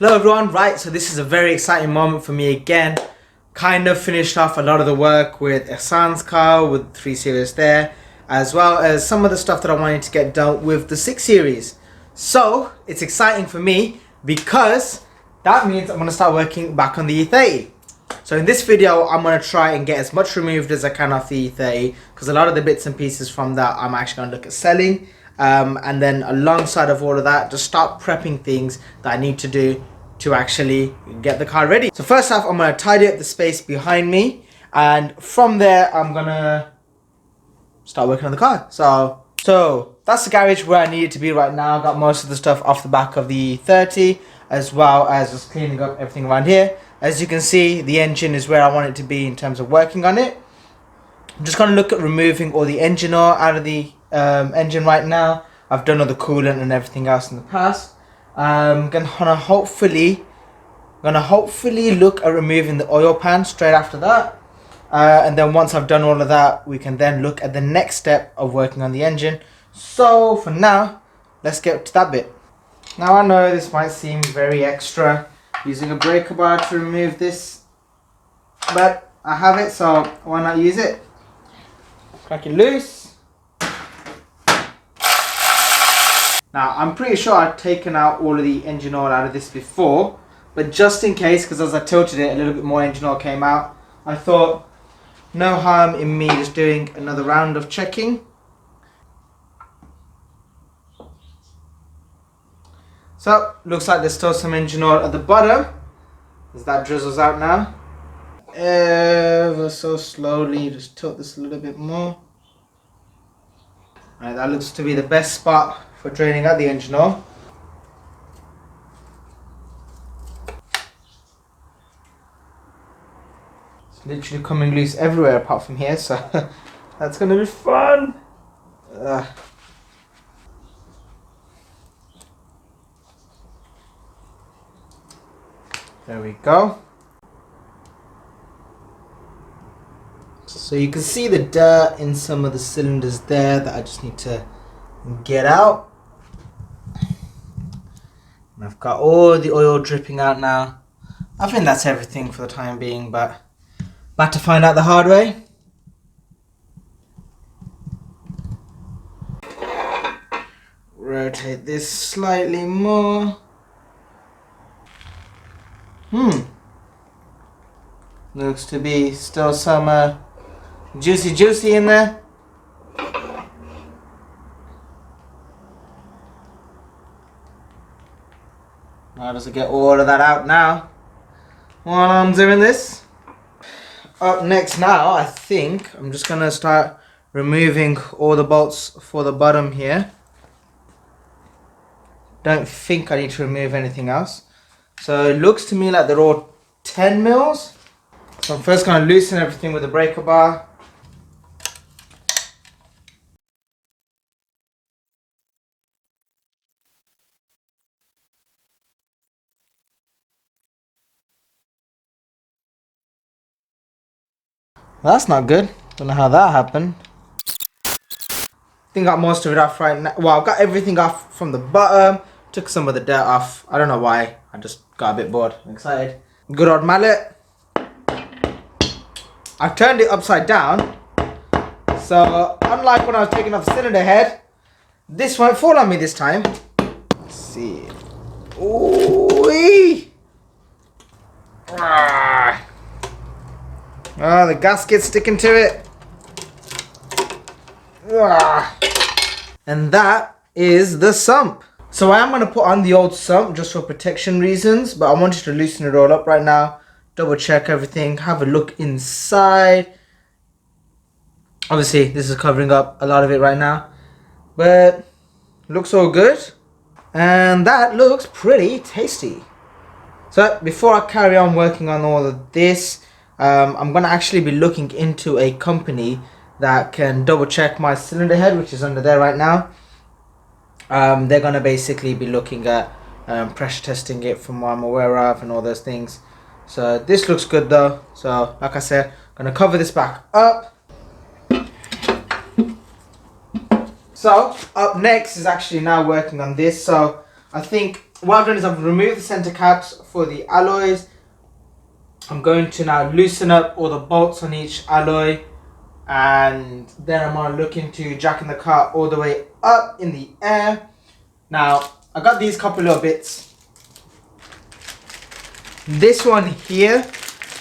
Hello everyone, right, so this is a very exciting moment for me again. Kind of finished off a lot of the work with Ihsan's car, with 3 Series there, as well as some of the stuff that I wanted to get done with the 6 Series. So, it's exciting for me because that means I'm going to start working back on the E30. So in this video, I'm going to try and get as much removed as I can off the E30, because a lot of the bits and pieces from that I'm actually going to look at selling. And then alongside of all of that, just start prepping things that I need to do to actually get the car ready. So first off, I'm going to tidy up the space behind me, and from there I'm going to start working on the car. So that's the garage where I need it to be right now. I got most of the stuff off the back of the E30, as well as just cleaning up everything around here. As you can see, the engine is where I want it to be in terms of working on it. I'm just going to look at removing all the engine oil out of the engine right now. I've done all the coolant and everything else in the past. I'm gonna hopefully look at removing the oil pan straight after that. And then once I've done all of that, we can then look at the next step of working on the engine. So for now, let's get to that bit. Now I know this might seem very extra, using a breaker bar to remove this, but I have it, so why not use it? Crack it loose. Now I'm pretty sure I've taken out all of the engine oil out of this before, but just in case, because as I tilted it, a little bit more engine oil came out, I thought no harm in me just doing another round of checking. So looks like there's still some engine oil at the bottom, as that drizzles out now. Ever so slowly, just tilt this a little bit more. Alright, that looks to be the best spot for draining out the engine oil. It's literally coming loose everywhere apart from here, so that's gonna be fun. There we go. So you can see the dirt in some of the cylinders there that I just need to get out. And I've got all the oil dripping out now. I think that's everything for the time being, but about to find out the hard way. Rotate this slightly more. Looks to be still some juicy in there. How does it get all of that out now while I'm doing this? Up next now, I think I'm just gonna start removing all the bolts for the bottom here. Don't think I need to remove anything else. So it looks to me like they're all 10 mils. So I'm first gonna loosen everything with a breaker bar. Well, that's not good. Don't know how that happened. I think I got most of it off right now. Well, I've got everything off from the bottom. Took some of the dirt off. I don't know why. I just got a bit bored. I'm excited. Good old mallet. I've turned it upside down. So, unlike when I was taking off the cylinder head, this won't fall on me this time. Let's see. Ooh-wee. Oh, the gasket's sticking to it. And that is the sump. So I am going to put on the old sump just for protection reasons, but I wanted to loosen it all up right now. Double check everything, have a look inside. Obviously this is covering up a lot of it right now, but looks all good. And that looks pretty tasty. So before I carry on working on all of this, I'm going to actually be looking into a company that can double check my cylinder head, which is under there right now. They're going to basically be looking at pressure testing it from what I'm aware of and all those things. So this looks good though. So like I said, I'm going to cover this back up. So up next is actually now working on this. So I think what I've done is I've removed the center caps for the alloys. I'm going to now loosen up all the bolts on each alloy, and then I'm going to look into jacking the car all the way up in the air. Now, I got these couple little bits. This one here,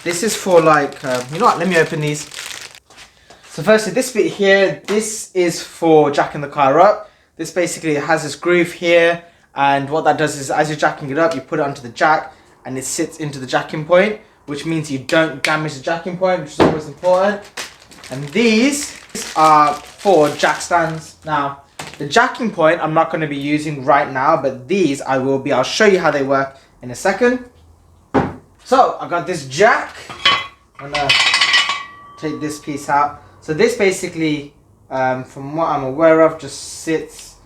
this is for like, you know what, let me open these. So firstly, this bit here, this is for jacking the car up. This basically has this groove here, and what that does is as you're jacking it up, you put it onto the jack and it sits into the jacking point, which means you don't damage the jacking point, which is always important. And these are for jack stands. Now, the jacking point I'm not going to be using right now, but these I will be. I'll show you how they work in a second. So, I got this jack. I'm going to take this piece out. So this basically, from what I'm aware of, just sits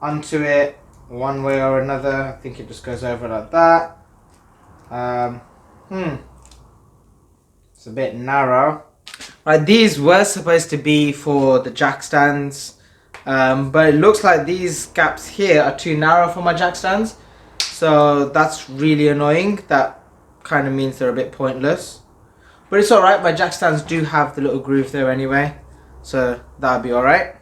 onto it one way or another. I think it just goes over like that. It's a bit narrow. Right, these were supposed to be for the jack stands, but it looks like these gaps here are too narrow for my jack stands. So that's really annoying. That kind of means they're a bit pointless. But it's alright, my jack stands do have the little groove there anyway, so that'll be alright.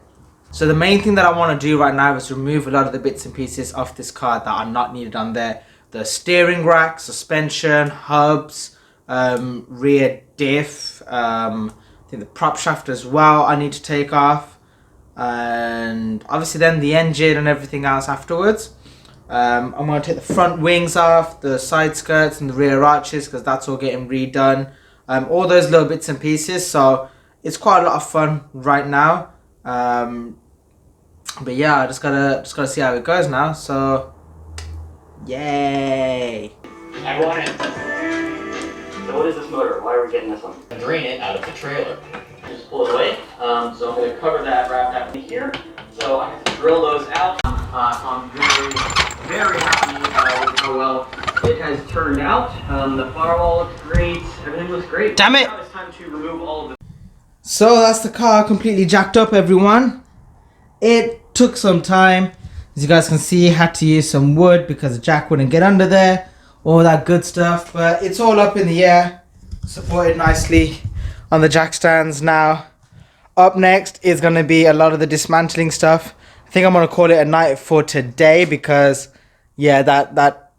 So the main thing that I want to do right now is remove a lot of the bits and pieces off this car that are not needed on there. The steering rack, suspension, hubs, rear diff, I think the prop shaft as well I need to take off. And obviously then the engine and everything else afterwards. I'm going to take the front wings off, the side skirts and the rear arches, because that's all getting redone. All those little bits and pieces, so it's quite a lot of fun right now. But yeah, I just gotta see how it goes now. So, yay! Everyone in. So what is this motor? Why are we getting this one? Drain it out of the trailer. Just pull it away. So I'm going to cover that wrap up in here. So I have to drill those out. I'm very happy with how well it has turned out. The firewall looks great. Everything looks great. Damn it! Now it's time to remove all of the... So that's the car completely jacked up, everyone. It took some time. As you guys can see, had to use some wood because the jack wouldn't get under there. All that good stuff. But it's all up in the air. Supported nicely on the jack stands now. Up next is going to be a lot of the dismantling stuff. I think I'm going to call it a night for today because, yeah, that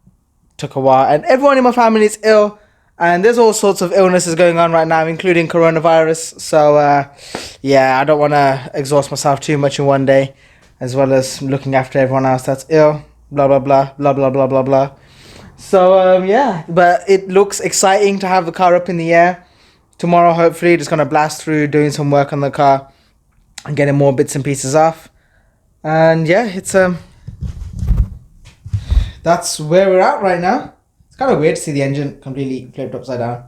took a while. And everyone in my family is ill. And there's all sorts of illnesses going on right now, including coronavirus. So, yeah, I don't want to exhaust myself too much in one day, as well as looking after everyone else that's ill. Blah, blah, blah, blah, blah, blah, blah, blah. So, yeah, but it looks exciting to have the car up in the air. Tomorrow, hopefully, just going to blast through doing some work on the car and getting more bits and pieces off. And, yeah, it's that's where we're at right now. It's kind of weird to see the engine completely flipped upside down.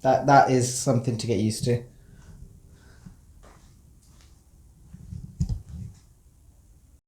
That is something to get used to.